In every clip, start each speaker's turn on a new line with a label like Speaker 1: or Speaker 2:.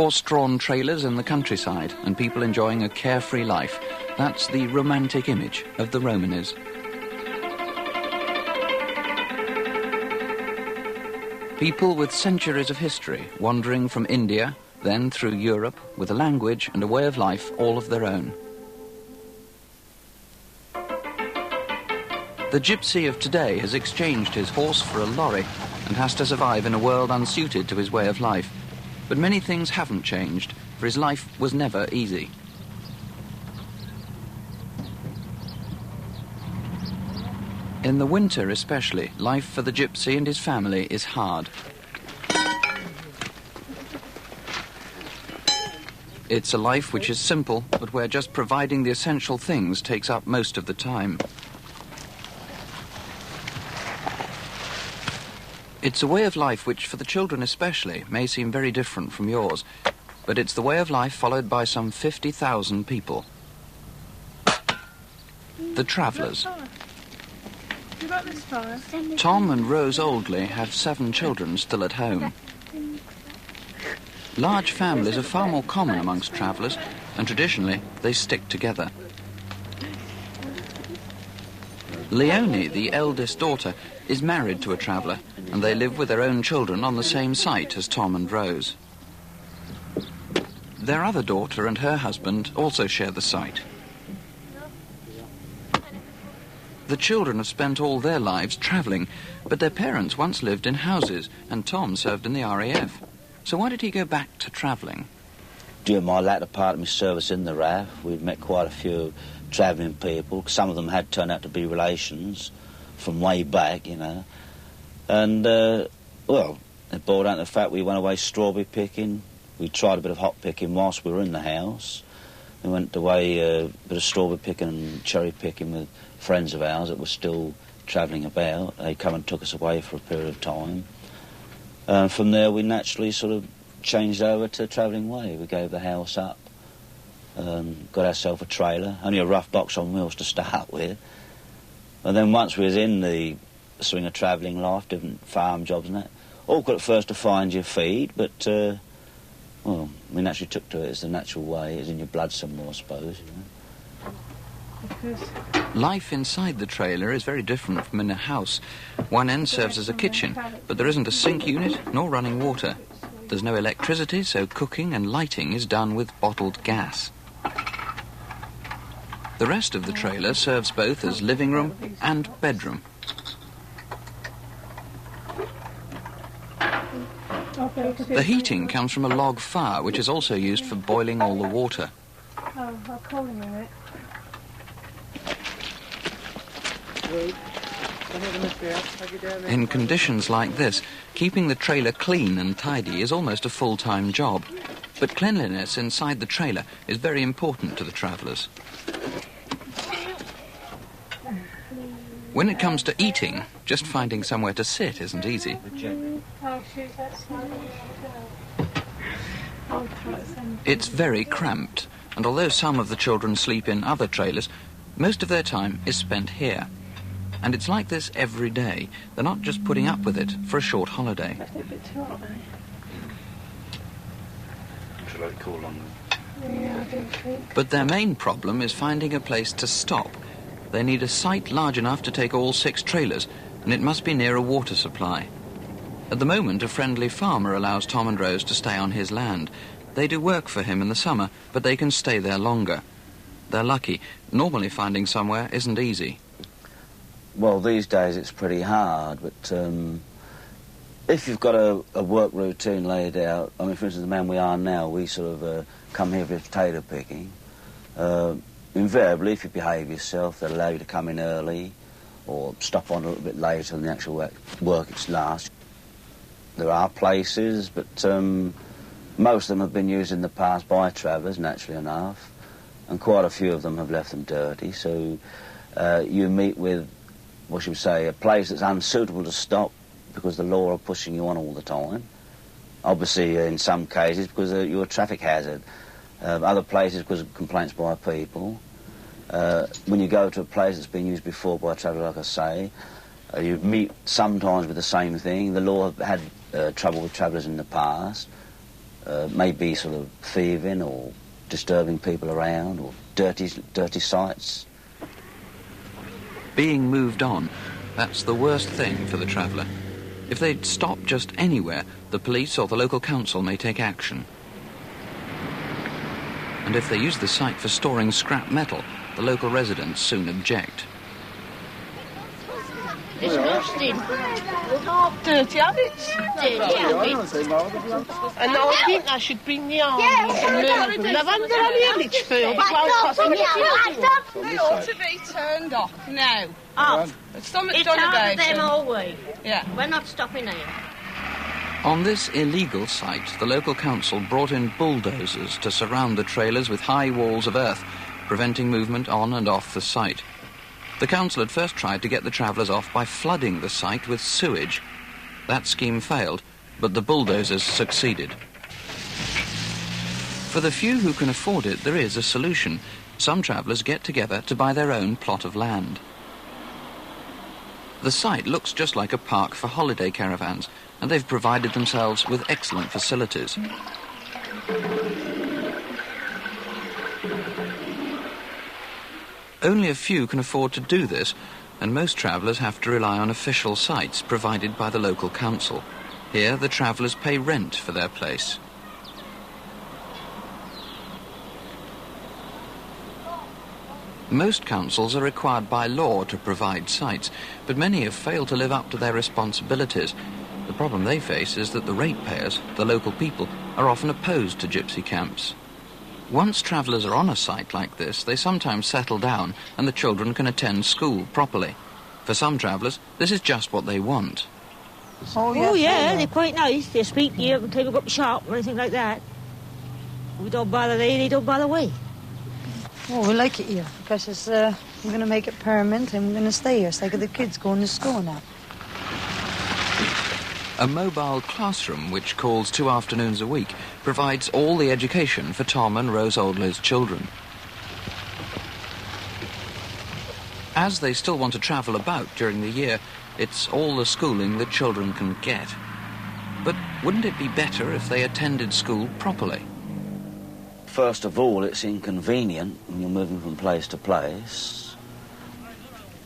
Speaker 1: Horse-drawn trailers in the countryside and people enjoying a carefree life. That's the romantic image of the Romanes. People with centuries of history, wandering from India, then through Europe, with a language and a way of life all of their own. The gypsy of today has exchanged his horse for a lorry and has to survive in a world unsuited to his way of life. But many things haven't changed, for his life was never easy. In the winter especially, life for the gypsy and his family is hard. It's a life which is simple, but where just providing the essential things takes up most of the time. It's a way of life which, for the children especially, may seem very different from yours, but it's the way of life followed by some 50,000 people. The travellers. Tom and Rose Oldley have 7 children still at home. Large families are far more common amongst travellers, and traditionally they stick together. Leonie, the eldest daughter, is married to a traveller, and they live with their own children on the same site as Tom and Rose. Their other daughter and her husband also share the site. The children have spent all their lives travelling, but their parents once lived in houses, and Tom served in the RAF. So why did he go back to travelling?
Speaker 2: During my latter part of my service in the RAF, we'd met quite a few travelling people. Some of them had turned out to be relations from way back, you know. And, well, it boiled down to the fact we went away strawberry picking. We tried a bit of hop picking whilst we were in the house. We went away a bit of strawberry picking and cherry picking with friends of ours that were still travelling about. They come and took us away for a period of time. From there, we naturally sort of changed over to travelling way. We gave the house up, got ourselves a trailer, only a rough box on wheels to start with. And then once we was in the swing of travelling life, different farm jobs and that, awkward at first to find your feet, but, well, we naturally took to it as the natural way. It's in your blood somewhere, I suppose, you know.
Speaker 1: Life inside the trailer is very different from in a house. One end serves as a kitchen, but there isn't a sink unit nor running water. There's no electricity, so cooking and lighting is done with bottled gas. The rest of the trailer serves both as living room and bedroom. The heating comes from a log fire, which is also used for boiling all the water. In conditions like this, keeping the trailer clean and tidy is almost a full-time job. But cleanliness inside the trailer is very important to the travellers. When it comes to eating, just finding somewhere to sit isn't easy. It's very cramped, and although some of the children sleep in other trailers, most of their time is spent here. And it's like this every day. They're not just putting up with it for a short holiday. But their main problem is finding a place to stop. They need a site large enough to take all 6 trailers, and it must be near a water supply. At the moment, a friendly farmer allows Tom and Rose to stay on his land. They do work for him in the summer, but they can stay there longer. They're lucky. Normally finding somewhere isn't easy.
Speaker 2: Well, these days it's pretty hard, but if you've got a work routine laid out, I mean, for instance, the man we are now, we sort of come here for potato picking. Invariably, if you behave yourself, they'll allow you to come in early or stop on a little bit later than the actual work it's last. There are places, but most of them have been used in the past by travellers, naturally enough, and quite a few of them have left them dirty, so you meet with, what should we say, a place that's unsuitable to stop because the law are pushing you on all the time. Obviously, in some cases, because you're a traffic hazard. Other places because of complaints by people. When you go to a place that's been used before by a traveller, like I say, you meet sometimes with the same thing. The law have had trouble with travellers in the past. maybe sort of thieving or disturbing people around, or dirty sites.
Speaker 1: Being moved on, that's the worst thing for the traveller. If they'd stop just anywhere, the police or the local council may take action. And if they use the site for storing scrap metal, the local residents soon object.
Speaker 3: Disgusting. Oh, dirty habits. Dirty habits. And I think I should bring the army and move them. They've under a Litchfield. They ought to be turned off now. Off. Something's done about it. It's them all week. Yeah. We're not stopping here.
Speaker 1: On this illegal site, the local council brought in bulldozers to surround the trailers with high walls of earth, preventing movement on and off the site. The council had first tried to get the travellers off by flooding the site with sewage. That scheme failed, but the bulldozers succeeded. For the few who can afford it, there is a solution. Some travellers get together to buy their own plot of land. The site looks just like a park for holiday caravans, and they've provided themselves with excellent facilities. Only a few can afford to do this, and most travellers have to rely on official sites provided by the local council. Here, the travellers pay rent for their place. Most councils are required by law to provide sites, but many have failed to live up to their responsibilities. The problem they face is that the ratepayers, the local people, are often opposed to gypsy camps. Once travellers are on a site like this, they sometimes settle down and the children can attend school properly. For some travellers, this is just what they want.
Speaker 4: Oh, yeah, they're quite nice. They speak to you every time you go up shop or anything like that. We don't bother they don't bother we.
Speaker 5: Oh, we like it here because it's, we're going to make it permanent and we're going to stay here. It's like the kids going to school now.
Speaker 1: A mobile classroom, which calls 2 afternoons a week, provides all the education for Tom and Rose Oldlow's children. As they still want to travel about during the year, it's all the schooling the children can get. But wouldn't it be better if they attended school properly?
Speaker 2: First of all, it's inconvenient when you're moving from place to place.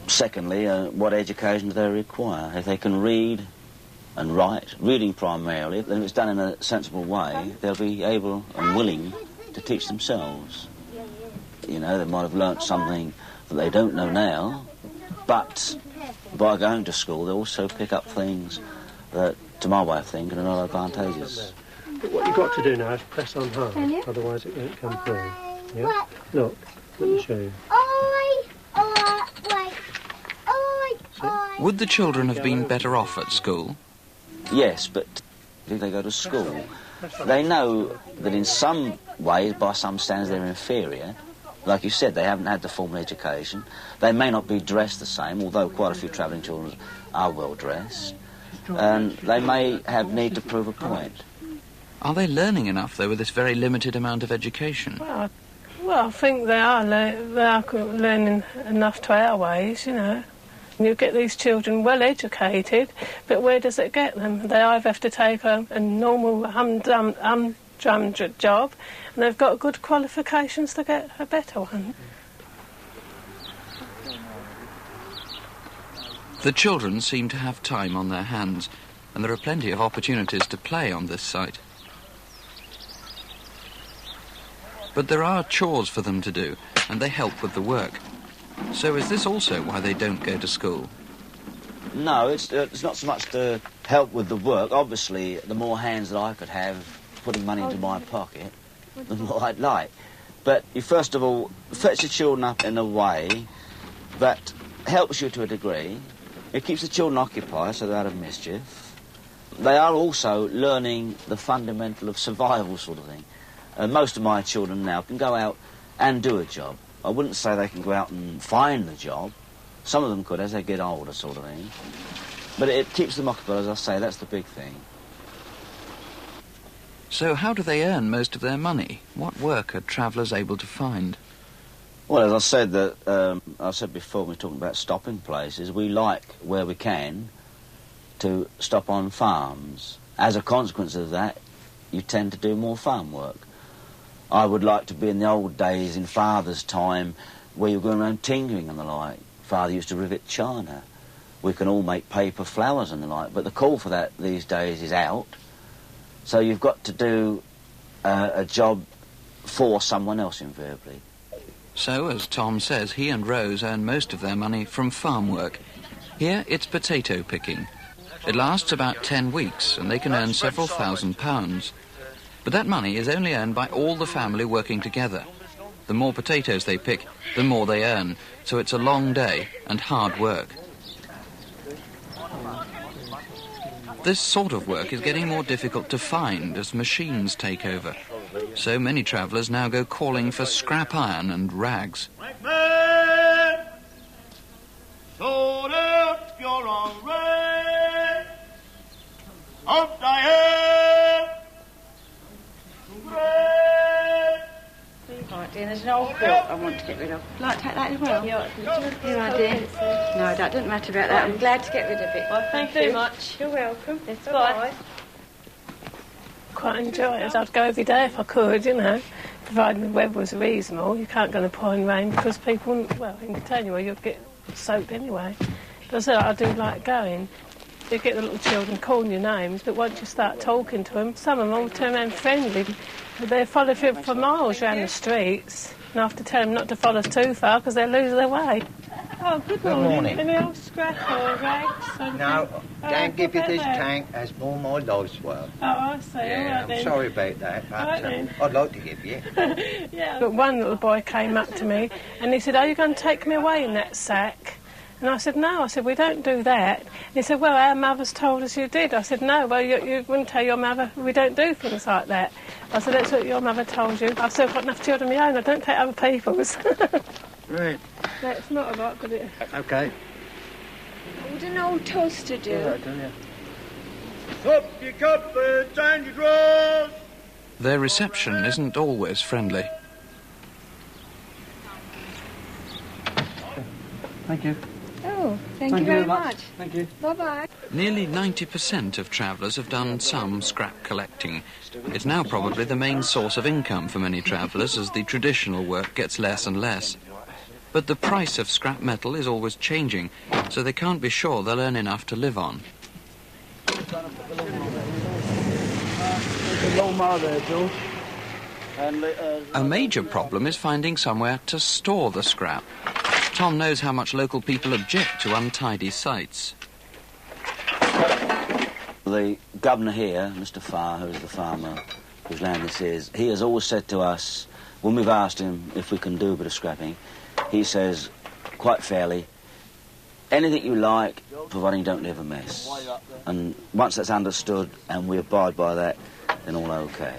Speaker 2: Secondly, what education do they require? If they can read and write, reading primarily, then if it's done in a sensible way, they'll be able and willing to teach themselves. You know, they might have learnt something that they don't know now, but by going to school, they also pick up things that, to my way of thinking, are not advantageous.
Speaker 6: But what you've got to do now is press on hard, otherwise it won't come through. Yeah? Look, let me show you.
Speaker 1: Would the children have been better off at school?
Speaker 2: Yes, but if they go to school, they know that in some ways, by some standards, they're inferior. Like you said, they haven't had the formal education. They may not be dressed the same, although quite a few travelling children are well dressed. And they may have need to prove a point.
Speaker 1: Are they learning enough, though, with this very limited amount of education?
Speaker 3: Well, I think they are learning enough to our ways, you know. You get these children well educated, but where does it get them? They either have to take a normal humdrum job, and they've got good qualifications to get a better one.
Speaker 1: The children seem to have time on their hands, and there are plenty of opportunities to play on this site. But there are chores for them to do, and they help with the work. So is this also why they don't go to school?
Speaker 2: No, it's not so much to help with the work. Obviously, the more hands that I could have putting money into my pocket, the more I'd like. But you first of all fetch the children up in a way that helps you to a degree. It keeps the children occupied so they're out of mischief. They are also learning the fundamental of survival sort of thing. Most of my children now can go out and do a job. I wouldn't say they can go out and find the job. Some of them could as they get older, sort of thing. But it keeps them occupied, as I say, that's the big thing.
Speaker 1: So how do they earn most of their money? What work are travellers able to find?
Speaker 2: Well, as I said before, when we were talking about stopping places, we like, where we can, to stop on farms. As a consequence of that, you tend to do more farm work. I would like to be in the old days, in Father's time, where you were going around tinkering and the like. Father used to rivet china. We can all make paper flowers and the like, but the call for that these days is out. So you've got to do a job for someone else, invariably.
Speaker 1: So, as Tom says, he and Rose earn most of their money from farm work. Here, it's potato picking. It lasts about 10 weeks, and they can earn several £1,000s. But that money is only earned by all the family working together. The more potatoes they pick, the more they earn, so it's a long day and hard work. This sort of work is getting more difficult to find as machines take over. So many travellers now go calling for scrap iron and rags.
Speaker 7: Right, dear, there's an old quilt I want to get rid of. Would you like to take that as well? Yeah, dear. No, that doesn't matter about that. I'm glad to get rid of it.
Speaker 3: Well, thank you very much.
Speaker 7: You're welcome.
Speaker 3: Bye. Quite enjoy it. I'd go every day if I could, you know, providing the weather was reasonable. You can't go in the pouring rain because people, well, in Catania, you'll get soaked anyway. But I do like going. You get the little children calling your names, but once you start talking to them, some of them all turn around friendly. They follow you for miles around the streets, and I have to tell them not to follow too far because they'll lose their way. Oh, good morning. Any old scrap or rags?
Speaker 8: No, don't give you this tank as more my life's worth.
Speaker 3: Oh, I see.
Speaker 8: Yeah,
Speaker 3: all right,
Speaker 8: I'm
Speaker 3: then.
Speaker 8: sorry about that, but
Speaker 3: Right,
Speaker 8: I'd like to give you.
Speaker 3: Yeah. But one little boy came up to me and he said, "Are you going to take me away in that sack?" And I said, "No." I said, "We don't do that." And he said, "Well, our mothers told us you did." I said, "No, well, you wouldn't tell your mother we don't do things like that." I said, "That's what your mother told you. I've still got enough children of my own. I don't take other people's."
Speaker 8: Right.
Speaker 3: That's not a lot, but it...
Speaker 8: Okay.
Speaker 7: What would an old toaster do?
Speaker 8: Yeah, I do, yeah. Up your cupboards and your drawers.
Speaker 1: Their reception isn't always friendly.
Speaker 8: Thank you.
Speaker 7: Oh, thank you very much.
Speaker 8: Thank you.
Speaker 7: Bye-bye.
Speaker 1: Nearly 90% of travellers have done some scrap collecting. It's now probably the main source of income for many travellers as the traditional work gets less and less. But the price of scrap metal is always changing, so they can't be sure they'll earn enough to live on. A major problem is finding somewhere to store the scrap. Tom knows how much local people object to untidy sites.
Speaker 2: The governor here, Mr. Farr, who's the farmer whose land this is, he has always said to us, when we've asked him if we can do a bit of scrapping, he says, quite fairly, anything you like, providing you don't leave a mess. And once that's understood and we abide by that, then all okay.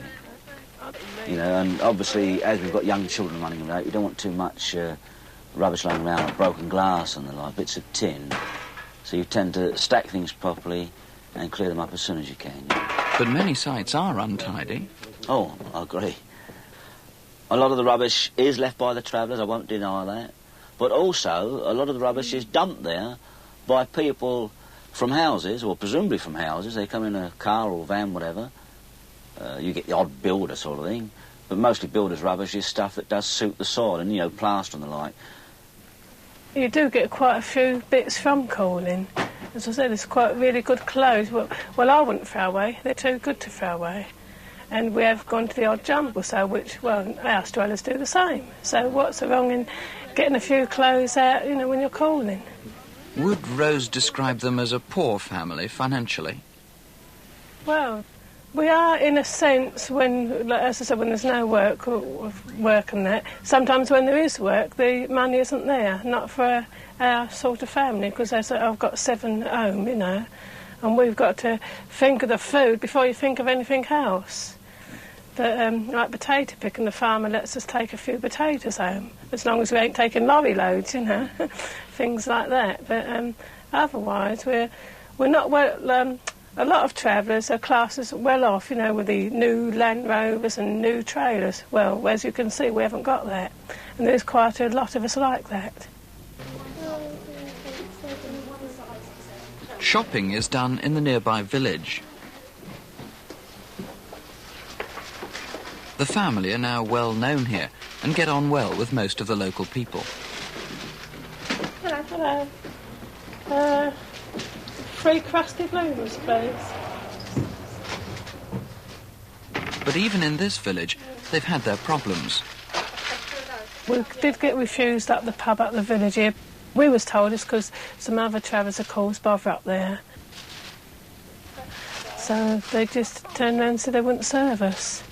Speaker 2: You know, and obviously, as we've got young children running around, you don't want too much rubbish lying around, like broken glass and the like, bits of tin. So you tend to stack things properly and clear them up as soon as you can. Yeah.
Speaker 1: But many sites are untidy.
Speaker 2: Oh, I agree. A lot of the rubbish is left by the travellers, I won't deny that. But also, a lot of the rubbish is dumped there by people from houses, or presumably from houses. They come in a car or van, whatever. You get the odd builder sort of thing. But mostly builder's rubbish is stuff that does suit the soil, and, you know, plaster and the like.
Speaker 3: You do get quite a few bits from calling. As I said, it's quite really good clothes. Well, I wouldn't throw away. They're too good to throw away. And we have gone to the odd jumble sale, which, well, our Australians do the same. So what's the wrong in getting a few clothes out, you know, when you're calling?
Speaker 1: Would Rose describe them as a poor family financially?
Speaker 3: Well, we are in a sense when, like, as I said, when there's no work and that. Sometimes when there is work, the money isn't there, not for our sort of family, because I've got 7 at home, you know, and we've got to think of the food before you think of anything else. But like potato picking, the farmer lets us take a few potatoes home, as long as we ain't taking lorry loads, you know, things like that. But otherwise, we're not well. A lot of travellers are classed as well off, you know, with the new Land Rovers and new trailers. Well, as you can see, we haven't got that, and there's quite a lot of us like that.
Speaker 1: Shopping is done in the nearby village. The family are now well known here and get on well with most of the local people.
Speaker 3: Hello, hello. 3 crusty bloomers, please.
Speaker 1: But even in this village, they've had their problems.
Speaker 3: We did get refused up the pub at the village here. We was told it's because some other travellers have caused bother up there. So they just turned around and said they wouldn't serve us.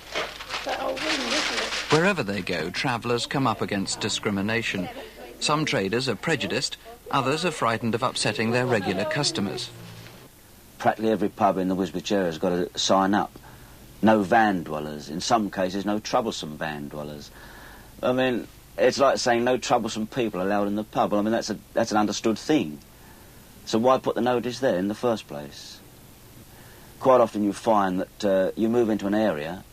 Speaker 3: That old ring, isn't it?
Speaker 1: Wherever they go, travellers come up against discrimination. Some traders are prejudiced, others are frightened of upsetting their regular customers.
Speaker 2: Practically every pub in the Wisbech area has got a sign up. No van dwellers. In some cases, no troublesome van dwellers. I mean, it's like saying no troublesome people allowed in the pub. Well, I mean, that's an understood thing. So why put the notice there in the first place? Quite often you find that you move into an area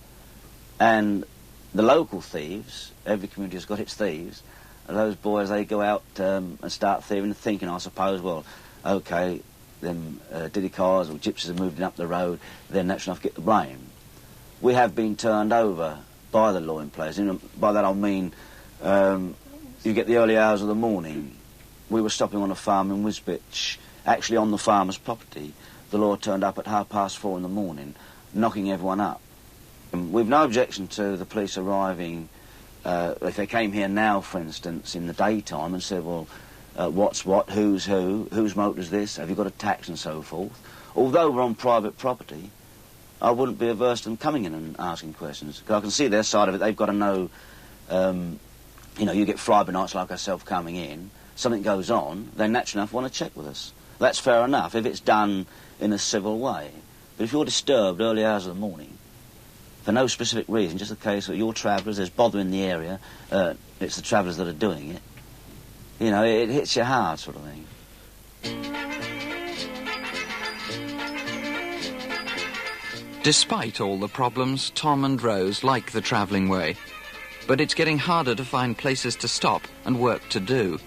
Speaker 2: and the local thieves, every community has got its thieves, and those boys, they go out and start thieving, thinking, I suppose, well, OK, them diddy cars or gypsies have moved in up the road, they're natural enough to get the blame. We have been turned over by the law in place. By that I mean you get the early hours of the morning. We were stopping on a farm in Wisbech, actually on the farmer's property. The law turned up at 4:30 in the morning, knocking everyone up. We've no objection to the police arriving, if they came here now, for instance, in the daytime and said, well, what's what, who's who, whose motor's this, have you got a tax and so forth. Although we're on private property, I wouldn't be averse to them coming in and asking questions. Because I can see their side of it. They've got to know, you know, you get fly-by-nights like ourselves coming in, something goes on, they naturally enough want to check with us. That's fair enough if it's done in a civil way. But if you're disturbed early hours of the morning, for no specific reason, just a case that you're travellers, there's bother in the area, it's the travellers that are doing it, you know, it hits you hard, sort of thing.
Speaker 1: Despite all the problems, Tom and Rose like the travelling way. But it's getting harder to find places to stop and work to do.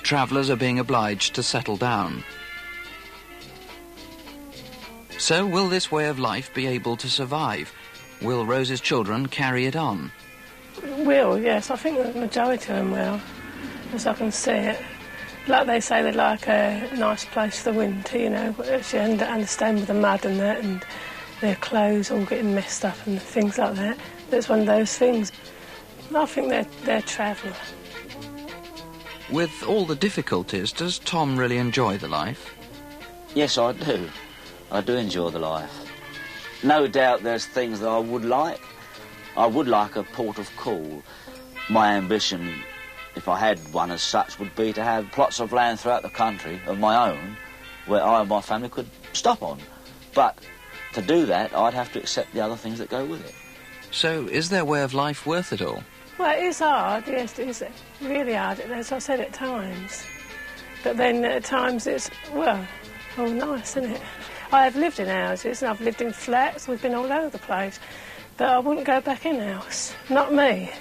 Speaker 1: Travellers are being obliged to settle down. So will this way of life be able to survive? Will Rose's children carry it on?
Speaker 3: Will, yes. I think the majority of them will, as I can see it. Like they say, they like a nice place for the winter, you know, which you understand with the mud and that, and their clothes all getting messed up and things like that. It's one of those things. I think they're traveller.
Speaker 1: With all the difficulties, does Tom really enjoy the life?
Speaker 2: Yes, I do. I do enjoy the life. No doubt there's things that I would like. I would like a port of call. My ambition, if I had one as such, would be to have plots of land throughout the country of my own where I and my family could stop on. But to do that, I'd have to accept the other things that go with it.
Speaker 1: So is their way of life worth it all?
Speaker 3: Well, it is hard, yes, it is really hard, as I said, at times. But then at times it's, well, all nice, isn't it? I have lived in houses and I've lived in flats, we've been all over the place. But I wouldn't go back in house, not me.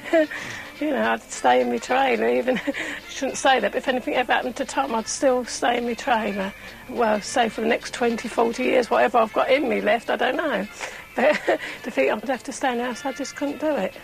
Speaker 3: You know, I'd stay in my trailer, even, shouldn't say that, but if anything ever happened to Tom, I'd still stay in my trailer. Well, say for the next 20, 40 years, whatever I've got in me left, I don't know. But to think I'd have to stay in the house, I just couldn't do it.